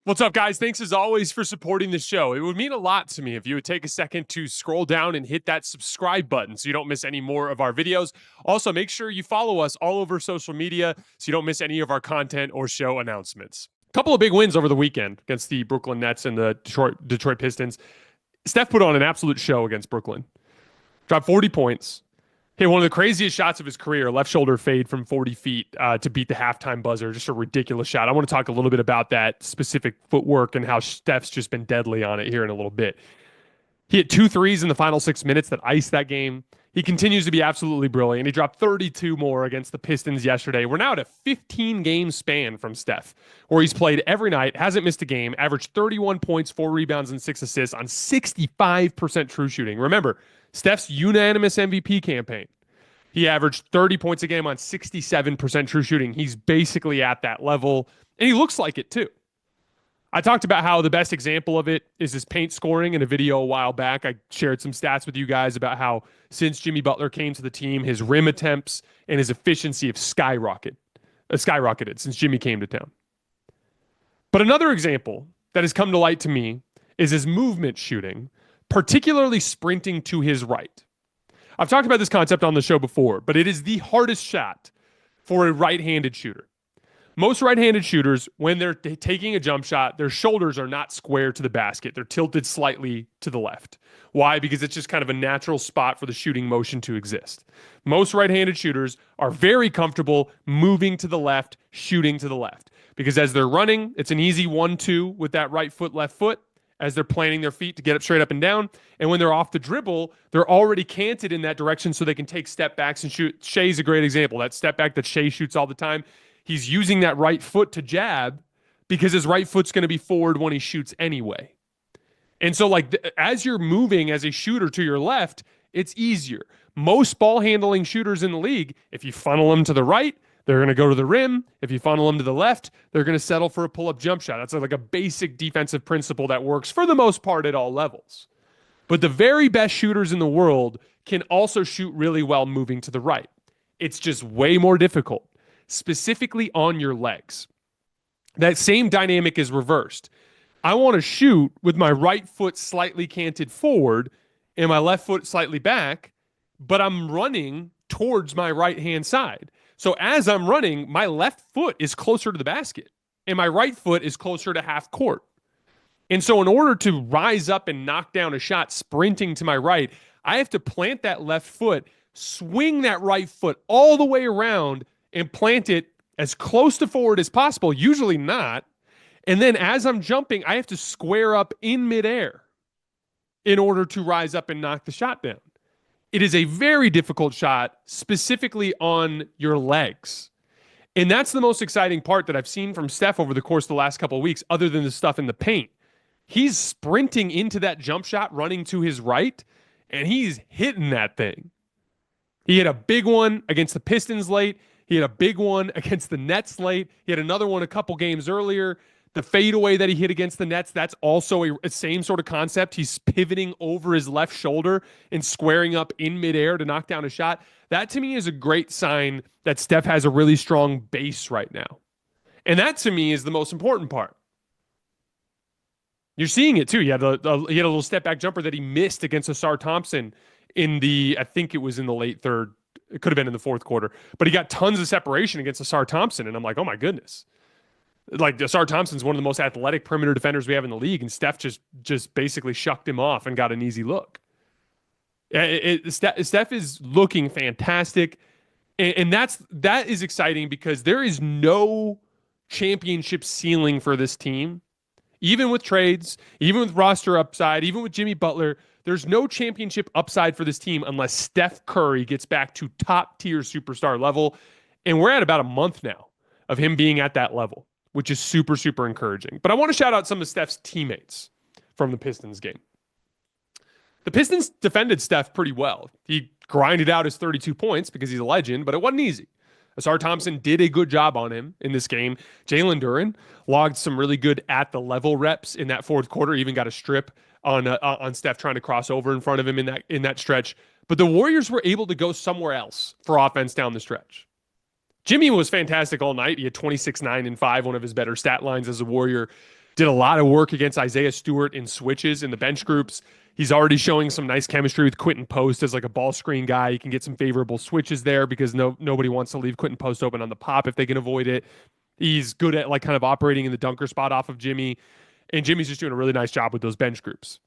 What's up, guys? Thanks as always for supporting the show. It would mean a lot to me if you would take a second to scroll down and hit that subscribe button so you don't miss any more of our videos. Also, make sure you follow us all over social media so you don't miss any of our content or show announcements. A couple of big wins over the weekend against the Brooklyn Nets and the Detroit Pistons. Steph put on an absolute show against Brooklyn. Dropped 40 points. Hit one of the craziest shots of his career, left shoulder fade from 40 feet to beat the halftime buzzer. Just a ridiculous shot. I want to talk a little bit about that specific footwork and how Steph's just been deadly on it here in a little bit. He hit 2 threes in the final 6 minutes that iced that game. He continues to be absolutely brilliant. He dropped 32 more against the Pistons yesterday. We're now at a 15-game span from Steph, where he's played every night, hasn't missed a game, averaged 31 points, 4 rebounds, and 6 assists on 65% true shooting. Remember, Steph's unanimous MVP campaign, he averaged 30 points a game on 67% true shooting. He's basically at that level, and he looks like it too. I talked about how the best example of it is his paint scoring in a video a while back. I shared some stats with you guys about how since Jimmy Butler came to the team, his rim attempts and his efficiency have skyrocketed since Jimmy came to town. But another example that has come to light to me is his movement shooting, particularly sprinting to his right. I've talked about this concept on the show before, but it is the hardest shot for a right-handed shooter. Most right-handed shooters, when they're taking a jump shot, their shoulders are not square to the basket. They're tilted slightly to the left. Why? Because it's just kind of a natural spot for the shooting motion to exist. Most right-handed shooters are very comfortable moving to the left, shooting to the left. Because as they're running, it's an easy 1-2 with that right foot, left foot, as they're planting their feet to get up straight up and down. And when they're off the dribble, they're already canted in that direction so they can take step backs and shoot. Shea's a great example. That step back that Shea shoots all the time. He's using that right foot to jab because his right foot's going to be forward when he shoots anyway. And so as you're moving as a shooter to your left, it's easier. Most ball handling shooters in the league, if you funnel them to the right, they're going to go to the rim. If you funnel them to the left, they're going to settle for a pull-up jump shot. That's like a basic defensive principle that works for the most part at all levels. But the very best shooters in the world can also shoot really well moving to the right. It's just way more difficult, specifically on your legs. That same dynamic is reversed. I want to shoot with my right foot slightly canted forward and my left foot slightly back, but I'm running towards my right-hand side. So as I'm running, my left foot is closer to the basket and my right foot is closer to half court. And so in order to rise up and knock down a shot sprinting to my right, I have to plant that left foot, swing that right foot all the way around and plant it as close to forward as possible, usually not. And then as I'm jumping, I have to square up in midair in order to rise up and knock the shot down. It is a very difficult shot, specifically on your legs. And that's the most exciting part that I've seen from Steph over the course of the last couple of weeks, other than the stuff in the paint. He's sprinting into that jump shot, running to his right, and he's hitting that thing. He hit a big one against the Pistons late. He had a big one against the Nets late. He had another one a couple games earlier. The fadeaway that he hit against the Nets, that's also a same sort of concept. He's pivoting over his left shoulder and squaring up in midair to knock down a shot. That, to me, is a great sign that Steph has a really strong base right now. And that, to me, is the most important part. You're seeing it, too. He had a little step-back jumper that he missed against Asar Thompson I think it was in the late third. It could have been in the fourth quarter. But he got tons of separation against Asar Thompson, and I'm like, oh, my goodness. Like, Asar Thompson's one of the most athletic perimeter defenders we have in the league, and Steph just basically shucked him off and got an easy look. Steph is looking fantastic, and that is exciting because there is no championship ceiling for this team. Even with trades, even with roster upside, even with Jimmy Butler, there's no championship upside for this team unless Steph Curry gets back to top-tier superstar level, and we're at about a month now of him being at that level, which is super, super encouraging. But I want to shout out some of Steph's teammates from the Pistons game. The Pistons defended Steph pretty well. He grinded out his 32 points because he's a legend, but it wasn't easy. Asar Thompson did a good job on him in this game. Jalen Duren logged some really good at-the-level reps in that fourth quarter, even got a strip on Steph trying to cross over in front of him in that stretch. But the Warriors were able to go somewhere else for offense down the stretch. Jimmy was fantastic all night. He had 26, 9, and 5, one of his better stat lines as a Warrior. Did a lot of work against Isaiah Stewart in switches in the bench groups. He's already showing some nice chemistry with Quentin Post as like a ball screen guy. He can get some favorable switches there because nobody wants to leave Quentin Post open on the pop if they can avoid it. He's good at like kind of operating in the dunker spot off of Jimmy. And Jimmy's just doing a really nice job with those bench groups.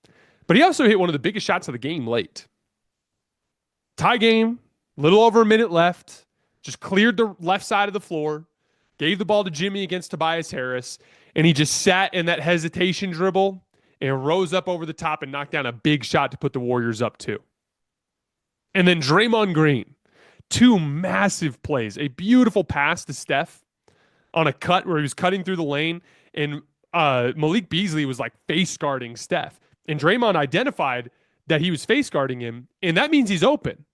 But he also hit one of the biggest shots of the game late. Tie game, little over a minute left. Just cleared the left side of the floor. Gave the ball to Jimmy against Tobias Harris. And he just sat in that hesitation dribble and rose up over the top and knocked down a big shot to put the Warriors up 2. And then Draymond Green, 2 massive plays. A beautiful pass to Steph on a cut where he was cutting through the lane, and Malik Beasley was like face guarding Steph. And Draymond identified that he was face guarding him, and that means he's open.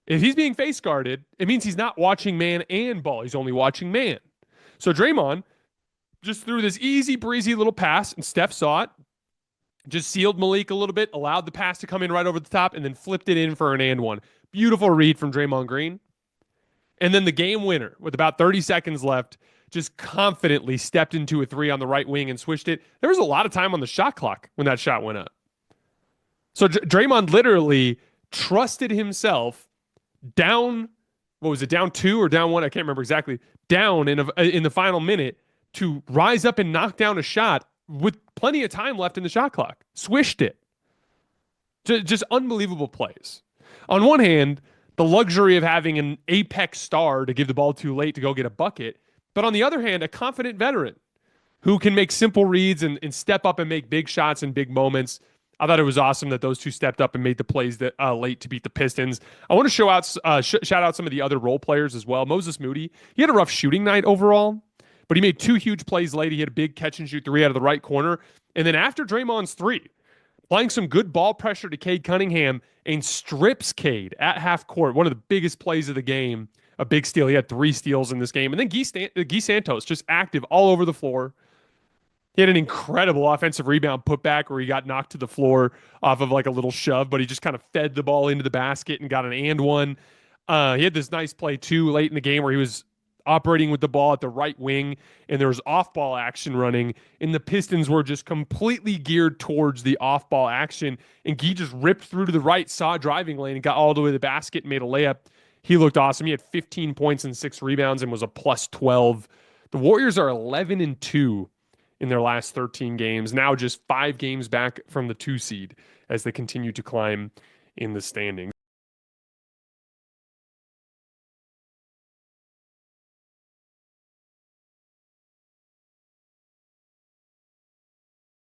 If he's being face guarded, it means he's not watching man and ball. He's only watching man. So Draymond just threw this easy breezy little pass, and Steph saw it, just sealed Malik a little bit, allowed the pass to come in right over the top, and then flipped it in for an and one. Beautiful read from Draymond Green. And then the game winner with about 30 seconds left just confidently stepped into a 3 on the right wing and switched it. There was a lot of time on the shot clock when that shot went up. So Draymond literally trusted himself down, what was it, down 2 or down 1? I can't remember exactly. Down in the final minute to rise up and knock down a shot with plenty of time left in the shot clock. Swished it. Just unbelievable plays. On one hand, the luxury of having an apex star to give the ball too late to go get a bucket. But on the other hand, a confident veteran who can make simple reads and step up and make big shots in big moments. I thought it was awesome that those two stepped up and made the plays that late to beat the Pistons. I want to shout out some of the other role players as well. Moses Moody, he had a rough shooting night overall, but he made 2 huge plays late. He had a big catch and shoot 3 out of the right corner. And then after Draymond's 3, applying some good ball pressure to Cade Cunningham and strips Cade at half court. One of the biggest plays of the game. A big steal. He had 3 steals in this game. And then Guy Santos, just active all over the floor. He had an incredible offensive rebound putback where he got knocked to the floor off of like a little shove, but he just kind of fed the ball into the basket and got an and one. He had this nice play too late in the game where he was operating with the ball at the right wing and there was off-ball action running, and the Pistons were just completely geared towards the off-ball action, and Guy just ripped through to the right, saw a driving lane, and got all the way to the basket and made a layup. He looked awesome. He had 15 points and 6 rebounds and was a plus 12. The Warriors are 11-2 in their last 13 games, now just 5 games back from the 2 seed as they continue to climb in the standings.